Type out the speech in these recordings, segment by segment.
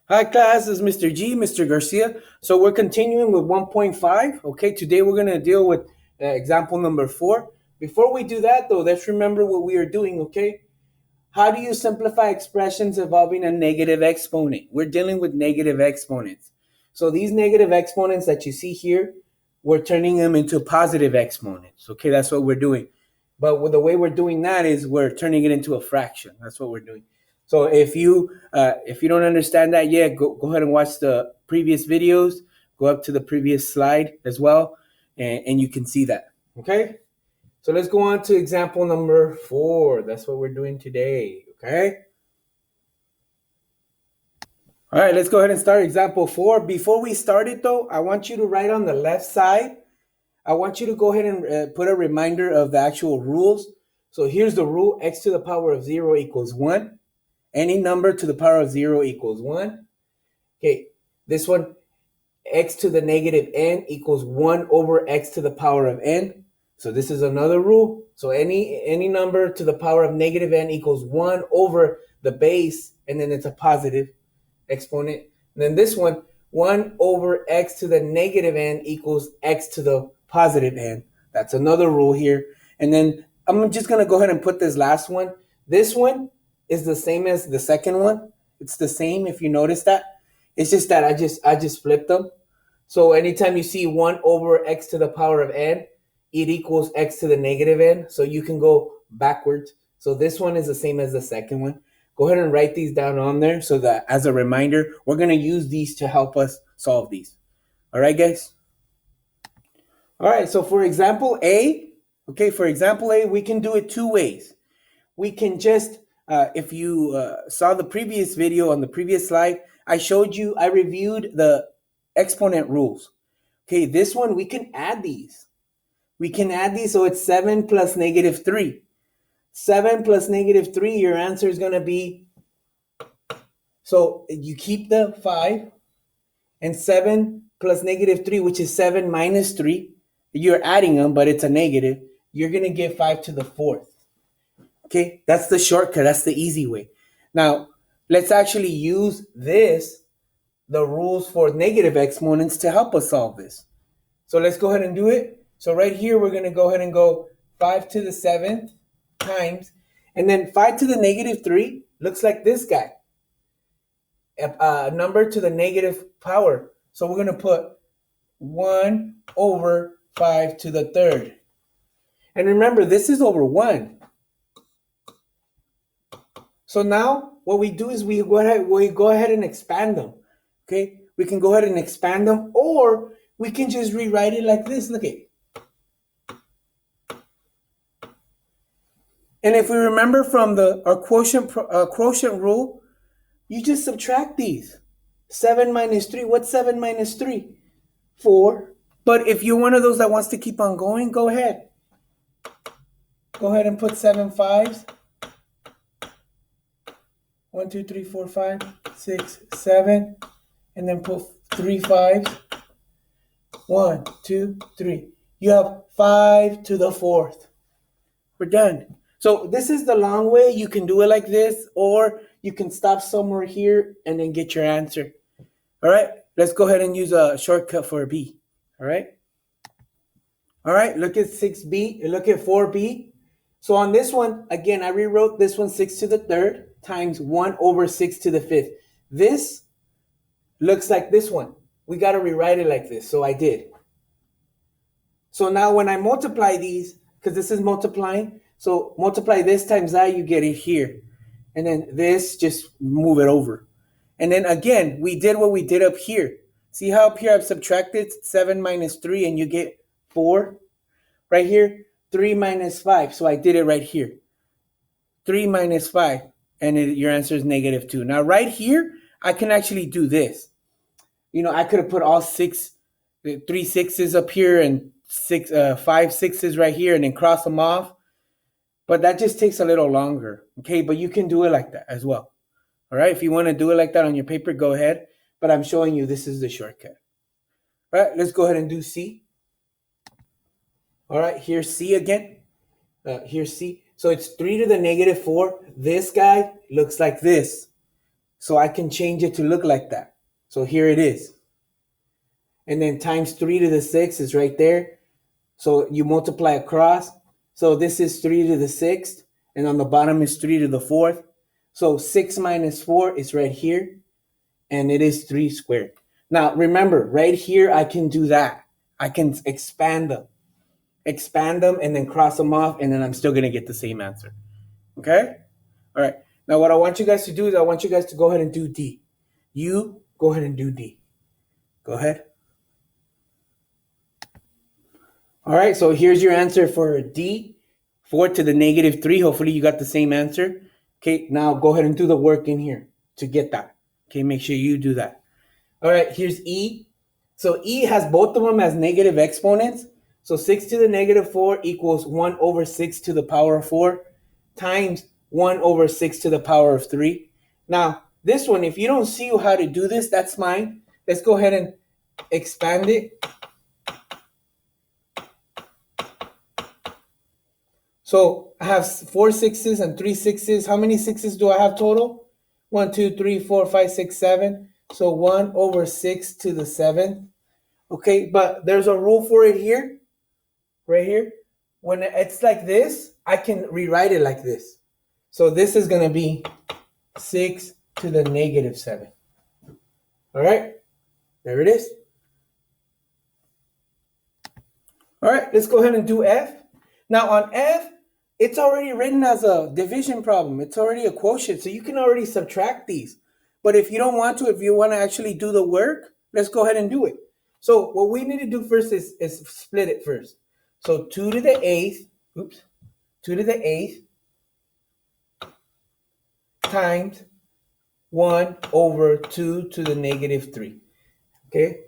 Hi class, this is Mr. G, Mr. Garcia. So we're continuing with 1.5. Okay, today we're going to deal with example number 4. Before we do that though, let's remember what we are doing, okay? How do you simplify expressions involving a negative exponent? We're dealing with negative exponents. So these negative exponents that you see here, we're turning them into positive exponents. Okay, that's what we're doing. But the way we're doing that is we're turning it into a fraction. That's what we're doing. So if you don't understand that yet, go ahead and watch the previous videos. Go up to the previous slide as well, and you can see that. Okay. So let's go on to example number 4. That's what we're doing today. Okay. All right, let's go ahead and start example 4. Before we start it though, I want you to write on the left side. I want you to go ahead and put a reminder of the actual rules. So here's the rule: x to the power of 0 equals 1. Any number to the power of 0 equals 1. Okay, this one, x to the negative n equals 1 over x to the power of n. So this is another rule. So any number to the power of negative n equals 1 over the base, and then it's a positive exponent. And then this one, 1 over x to the negative n equals x to the positive n. That's another rule here. And then I'm just going to go ahead and put this last one. This one is the same as the second one. It's the same, if you notice that. It's just that I just flipped them. So anytime you see 1 over x to the power of n, it equals x to the negative n. So you can go backwards. So this one is the same as the second one. Go ahead and write these down on there so that as a reminder, we're going to use these to help us solve these. All right, guys? All right, so for example A, we can do it two ways. We can just, if you saw the previous video on the previous slide, I reviewed the exponent rules. Okay, this one, we can add these. So it's 7 plus negative 3. 7 plus negative 3, your answer is going to be, so you keep the 5, and 7 plus negative 3, which is 7 minus 3, you're adding them, but it's a negative. You're going to get 5 to the 4th. Okay, that's the shortcut. That's the easy way. Now, let's actually use the rules for negative exponents to help us solve this. So let's go ahead and do it. So right here, we're going to go ahead and go 5 to the 7th times, and then 5 to the negative 3 looks like this guy, a number to the negative power. So we're going to put 1 over 5 to the 3rd. And remember, this is over 1. So now what we do is we go ahead and expand them. Okay, we can go ahead and expand them, or we can just rewrite it like this. Look at. And if we remember from our quotient rule, you just subtract these. 7 minus 3. What's 7 minus 3? 4. But if you're one of those that wants to keep on going, go ahead. Go ahead and put 7 fives. 1, 2, 3, 4, 5, 6, 7. And then put 3 fives. 1, 2, 3. You have 5 to the 4th. We're done. So this is the long way. You can do it like this, or you can stop somewhere here and then get your answer. All right, let's go ahead and use a shortcut for B. All right. All right, look at 6B, look at 4B. So on this one, again, I rewrote this one 6 to the 3rd times 1 over 6 to the 5th. This looks like this one. We got to rewrite it like this, so I did. So now when I multiply these, because this is multiplying, so multiply this times that, you get it here. And then this, just move it over. And then again, we did what we did up here. See how up here I've subtracted 7 minus 3 and you get 4? Right here, 3 minus 5. So I did it right here. 3 minus 5. And your answer is negative 2. Now right here, I can actually do this. You know, I could have put all 3 sixes up here and 5 sixes right here and then cross them off. But that just takes a little longer. Okay, but you can do it like that as well. All right, if you want to do it like that on your paper, go ahead. But I'm showing you this is the shortcut. All right, let's go ahead and do C. All right, here's C again. Here's C. So it's 3 to the negative 4. This guy looks like this. So I can change it to look like that. So here it is. And then times 3 to the 6 is right there. So you multiply across. So this is 3 to the 6th. And on the bottom is 3 to the 4th. So 6 minus 4 is right here. And it is 3 squared. Now remember, right here I can do that. I can expand them. Expand them and then cross them off. And then I'm still going to get the same answer. Okay? All right. Now what I want you guys to do is I want you guys to go ahead and do D. You go ahead and do D. Go ahead. All right, so here's your answer for D, 4 to the negative 3. Hopefully you got the same answer. Okay, now go ahead and do the work in here to get that. Okay, make sure you do that. All right, here's E. So E has both of them as negative exponents. So 6 to the negative 4 equals 1 over 6 to the power of 4 times 1 over 6 to the power of 3. Now, this one, if you don't see how to do this, that's fine. Let's go ahead and expand it. So I have 4 6s and 3 6s. How many 6s do I have total? 1, 2, 3, 4, 5, 6, 7. So 1 over 6 to the 7th. Okay, but there's a rule for it here, right here. When it's like this, I can rewrite it like this. So this is going to be 6 to the negative 7. All right, there it is. All right, let's go ahead and do F. Now on F, it's already written as a division problem. It's already a quotient, so you can already subtract these. But if you don't want to, if you want to actually do the work, let's go ahead and do it. So what we need to do first is split it first. So 2 to the 8th, 2 to the 8th times 1 over 2 to the negative 3. Okay?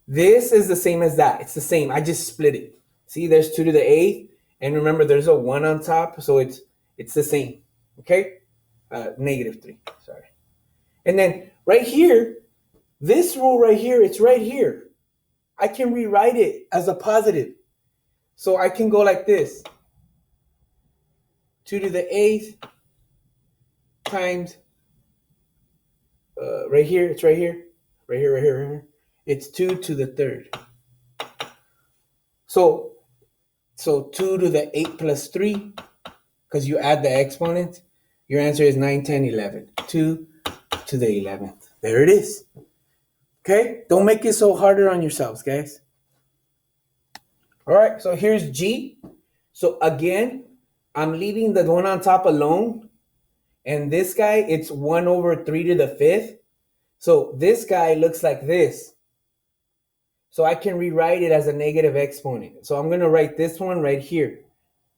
This is the same as that. It's the same. I just split it. See, there's 2 to the 8th. And remember, there's a 1 on top, so it's the same. Okay? Negative 3. Sorry. And then right here, this rule right here, it's right here. I can rewrite it as a positive. So I can go like this. 2 to the 8th times, right here, it's right here. Right here, right here, right here. It's 2 to the 3rd. So 2 to the 8 plus 3, because you add the exponents, your answer is 9, 10, 11. 2 to the 11th. There it is. Okay? Don't make it so harder on yourselves, guys. All right, so here's G. So again, I'm leaving the one on top alone. And this guy, it's 1 over 3 to the 5th. So this guy looks like this. So I can rewrite it as a negative exponent. So I'm going to write this one right here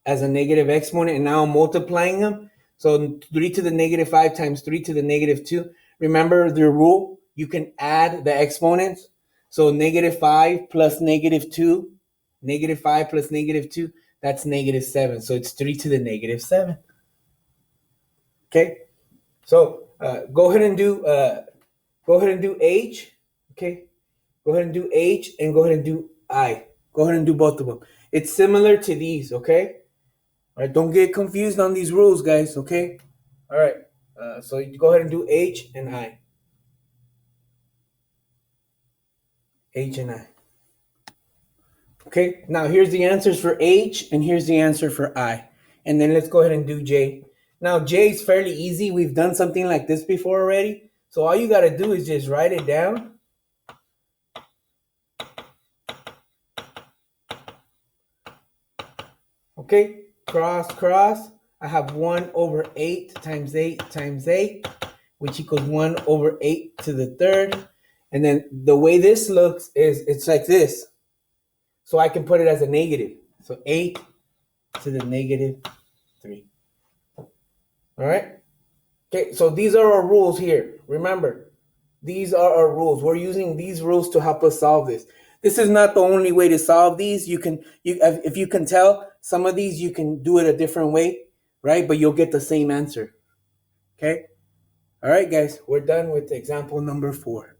as a negative exponent. And now I'm multiplying them. So 3 to the negative 5 times 3 to the negative 2. Remember the rule? You can add the exponents. So negative 5 plus negative 2. Negative 5 plus negative 2. That's negative 7. So it's 3 to the negative 7. Okay? So go ahead and do H. Okay? Go ahead and do H and go ahead and do I. Go ahead and do both of them. It's similar to these, okay? All right, don't get confused on these rules, guys, okay? All right, so you go ahead and do H and I. H and I. Okay, now here's the answers for H and here's the answer for I. And then let's go ahead and do J. Now, J is fairly easy. We've done something like this before already. So all you got to do is just write it down. Okay, cross, cross. I have 1 over 8 times 8 times 8, which equals 1 over 8 to the 3rd. And then the way this looks is it's like this. So I can put it as a negative. So 8 to the negative 3. All right? Okay, so these are our rules here. Remember, these are our rules. We're using these rules to help us solve this. This is not the only way to solve these. If you can tell, some of these you can do it a different way, right? But you'll get the same answer. Okay? All right, guys, we're done with example number 4.